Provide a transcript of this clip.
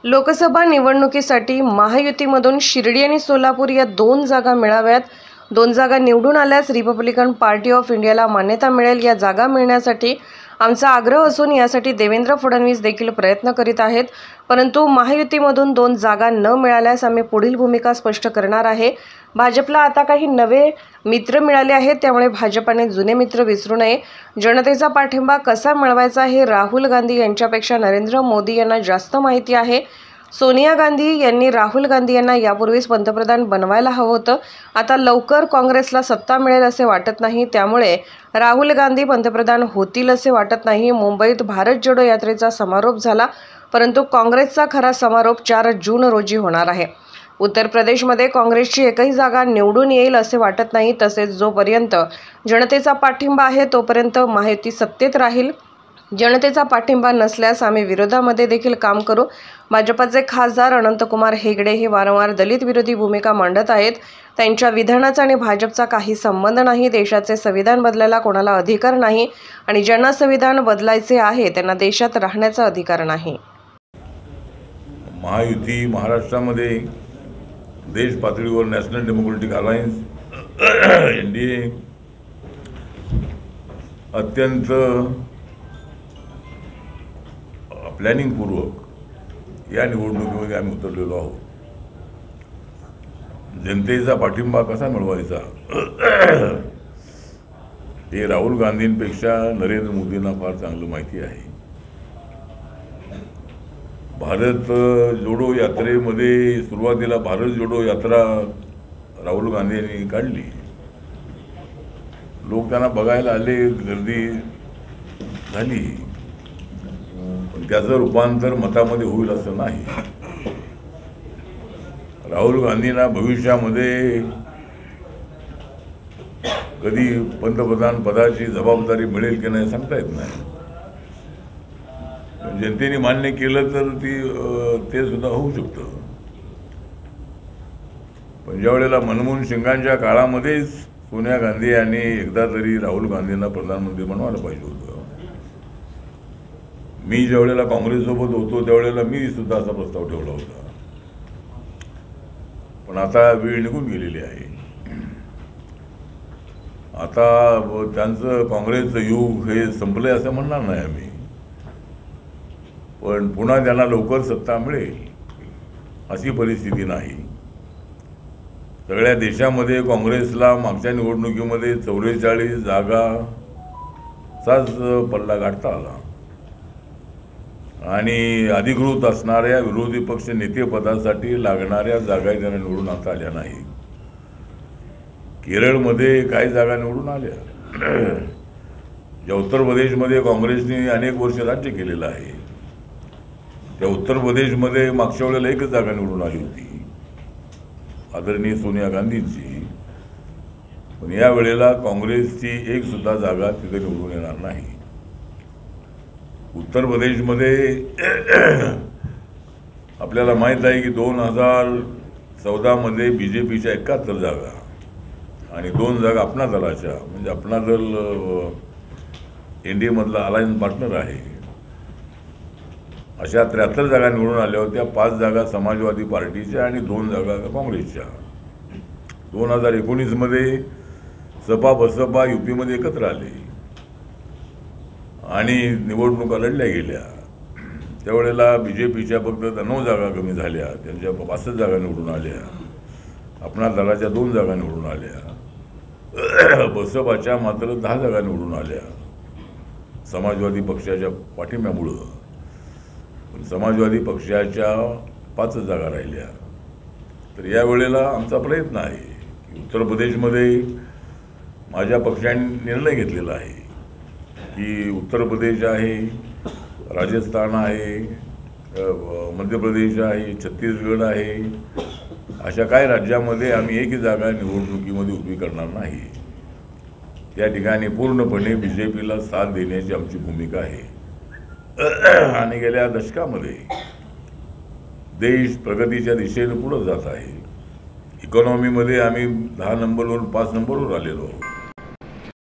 लोकसभा निवडणुकीसाठी महायुतीमधून शिर्डी आणि सोलापूर या दोन जागा मिळाव्यात. दोन जागा निवडून आल्यास रिपब्लिकन पार्टी ऑफ इंडियाला मान्यता मिळेल. या जागा मिळण्यासाठी आमचा आग्रह असून यासाठी देवेंद्र फडणवीस देखील प्रयत्न करीत आहेत. परंतु महायुतीमधून दोन जागा न मिळाल्यास आम्ही पुढील भूमिका स्पष्ट करणार आहे. भाजपला आता काही नवे मित्र मिळाले आहेत, त्यामुळे भाजपाने जुने मित्र विसरू नये. जनतेचा पाठिंबा कसा मिळवायचा हे राहुल गांधी यांच्यापेक्षा नरेंद्र मोदी यांना जास्त माहिती आहे. सोनिया गांधी यांनी राहुल गांधी यांना यापूर्वीच पंतप्रधान बनवायला हवं होतं. आता लवकर काँग्रेसला सत्ता मिळेल असे वाटत नाही, त्यामुळे राहुल गांधी पंतप्रधान होतील असे वाटत नाही. मुंबईत भारत जोडो यात्रेचा समारोप झाला, परंतु काँग्रेसचा खरा समारोप 4 जून रोजी होणार आहे. उत्तर प्रदेशमध्ये काँग्रेसची एकही जागा निवडून येईल असे वाटत नाही. तसेच जोपर्यंत जनतेचा पाठिंबा आहे तोपर्यंत महायुती सत्तेत राहील. जनतेचा पाठिंबा नसल्यास आम्ही विरोधामध्ये देखील काम करू. भाजपचे खासदार अनंतकुमार हेगडे हे वारंवार दलित विरोधी भूमिका मांडत आहेत. त्यांच्या विधानाचा आणि भाजपचा काही संबंध नाही. देशाचे संविधान बदलायला कोणाला अधिकार नाही आणि ज्यांना संविधान बदलायचे आहे त्यांना देशात राहण्याचा अधिकार नाही. महायुती महाराष्ट्रामध्ये देश पातळीवर नॅशनल डेमोक्रेटिक अलायन्स NDA अत्यंत प्लॅनिंगपूर्वक या निवडणुकीमध्ये आम्ही उतरलेलो आहोत. जनतेचा पाठिंबा कसा मिळवायचा हे राहुल गांधींपेक्षा नरेंद्र मोदींना फार चांगलं माहिती आहे. भारत जोडो यात्रेमध्ये सुरुवातीला भारत जोडो यात्रा राहुल गांधी यांनी काढली. लोक त्यांना बघायला आले, गर्दी झाली, पण त्याचं रूपांतर मतामध्ये होईल असं नाही. राहुल गांधींना भविष्यामध्ये कधी पंतप्रधान पदाची जबाबदारी मिळेल की नाही सांगता येत नाही. जनतेने मान्य केलं तर ते सुद्धा होऊ शकतं. पण ज्या वेळेला मनमोहन सिंगांच्या काळामध्येच सोनिया गांधी यांनी एकदा तरी राहुल गांधींना प्रधानमंत्री बनवायला पाहिजे होतं. मी ज्या वेळेला काँग्रेससोबत होतो त्यावेळेला मी सुद्धा असा प्रस्ताव ठेवला होता. पण आता वेळ निघून गेलेली आहे. आता त्यांचं काँग्रेसचं युग हे संपलंय असं म्हणणार नाही आम्ही, पण पुन्हा त्यांना लवकर सत्ता मिळेल अशी परिस्थिती नाही. सगळ्या देशामध्ये काँग्रेसला मागच्या निवडणुकीमध्ये 44 जागाचाच पल्ला गाठता आला आणि अधिकृत असणाऱ्या विरोधी पक्ष नेतेपदासाठी लागणाऱ्या जागा त्यांना निवडून आणता आल्या नाही. केरळमध्ये काही जागा निवडून आल्या. ज्या उत्तर प्रदेशमध्ये काँग्रेसने अनेक वर्ष राज्य केलेलं आहे, त्या उत्तर प्रदेशमध्ये मागच्या वेळेला एकच जागा निवडून आली होती, आदरणीय सोनिया गांधींची. पण या वेळेला काँग्रेसची एक सुद्धा जागा तिथे निवडून येणार नाही. उत्तर प्रदेशमध्ये आपल्याला माहीत आहे की 2014मध्ये BJPच्या 71 जागा आणि 2 जागा अपना दलाच्या, म्हणजे अपना दल NDA मधला अलायन्स पार्टनर आहे, अशा 73 जागा निवडून आल्या होत्या. 5 जागा समाजवादी पार्टीच्या आणि 2 जागा काँग्रेसच्या. 2019मध्ये सपा बसपा UPमध्ये एकत्र आले आणि निवडणुका लढल्या गेल्या. त्यावेळेला BJPच्या फक्त 9 जागा कमी झाल्या, त्यांच्या 65 जागा निवडून आल्या. अपना दलाच्या 2 जागा निवडून आल्या. बसपाच्या मात्र 10 जागा निवडून आल्या समाजवादी पक्षाच्या पाठिंब्यामुळं. पण समाजवादी पक्षाच्या 5 जागा राहिल्या. तर यावेळेला आमचा प्रयत्न आहे की उत्तर प्रदेशमध्ये माझ्या पक्षाने निर्णय घेतलेला आहे की उत्तर प्रदेश आहे, राजस्थान आहे, मध्य प्रदेश आहे, छत्तीसगड आहे, अशा काही राज्यामध्ये आम्ही एकही जागा निवडणुकीमध्ये उभी करणार नाही. त्या ठिकाणी पूर्णपणे BJPला साथ देण्याची आमची भूमिका आहे. आणि गेल्या दशकामध्ये देश प्रगतीच्या दिशेने पुढे जात आहे. इकॉनॉमीमध्ये आम्ही 10 नंबरवरून 5 नंबरवर आलेलो आहोत.